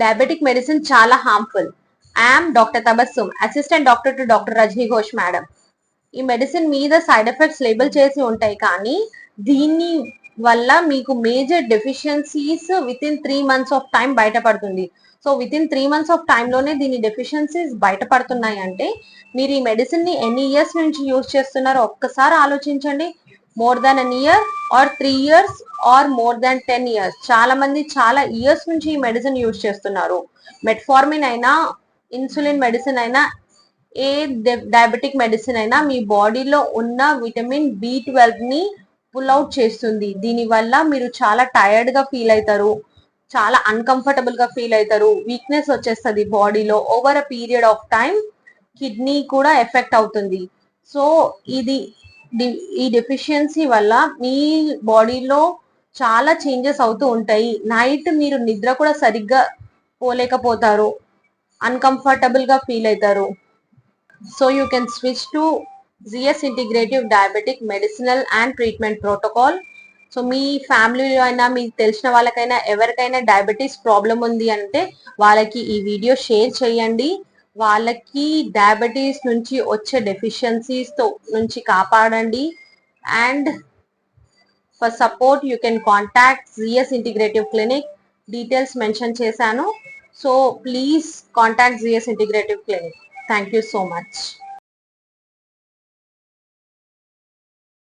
Diabetic medicine చాలా harmful. I'm doctor Tabassum, assistant doctor to doctor Rajani Ghosh madam. ఈ medicine మీద side effects label చేసి ఉంటాయి, కానీ దీని వల్ల మీకు major deficiencies within 3 months of time బయటపడుతుంది. So within 3 months of టైంలోనే దీని డెఫిషియన్సీస్ బయటపడుతున్నాయి అంటే మీరు ఈ మెడిసిన్ ని ఎన్ని ఇయర్స్ నుంచి యూజ్ చేస్తున్నారో ఒక్కసారి ఆలోచించండి. More than an year or 3 years or more than 10 years. చాలా మంది చాలా ఇయర్స్ నుంచి ఈ మెడిసిన్ యూజ్ చేస్తున్నారు. మెట్ఫార్మిన్ అయినా, ఇన్సులిన్ మెడిసిన్ అయినా, ఏ డయాబెటిక్ మెడిసిన్ అయినా మీ బాడీలో ఉన్న విటమిన్ B12 ని పుల్ అవుట్ చేస్తుంది. దీనివల్ల మీరు చాలా టైర్డ్ గా ఫీల్ అవుతారు, చాలా అన్కంఫర్టబుల్ గా ఫీల్ అవుతారు, వీక్నెస్ వచ్చేస్తుంది బాడీలో. Over a period of time kidney కూడా ఎఫెక్ట్ అవుతుంది. సో ఇది ఈ డెఫిషియన్సీ వల్ల మీ బాడీలో చాలా చేంజెస్ అవుతూ ఉంటాయి. నైట్ మీరు నిద్ర కూడా సరిగ్గా పోలేకపోతారు, అన్కంఫర్టబుల్ గా ఫీల్ అవుతారు. So you can switch to ZS Integrative Diabetic Medicinal and Treatment Protocol. So మీ ఫ్యామిలీలో అయినా, మీకు తెలిసిన వాళ్ళకైనా, ఎవరికైనా డయాబెటీస్ ప్రాబ్లం ఉంది అంటే వాళ్ళకి ఈ వీడియో షేర్ చేయండి. వాళ్ళకి డయాబెటీస్ నుంచి వచ్చే డెఫిషియన్సీస్ తో నుంచి కాపాడండి. And for support you can contact ZS Integrative Clinic. Details mention చేశాను. So please contact ZS Integrative Clinic. Thank you so much.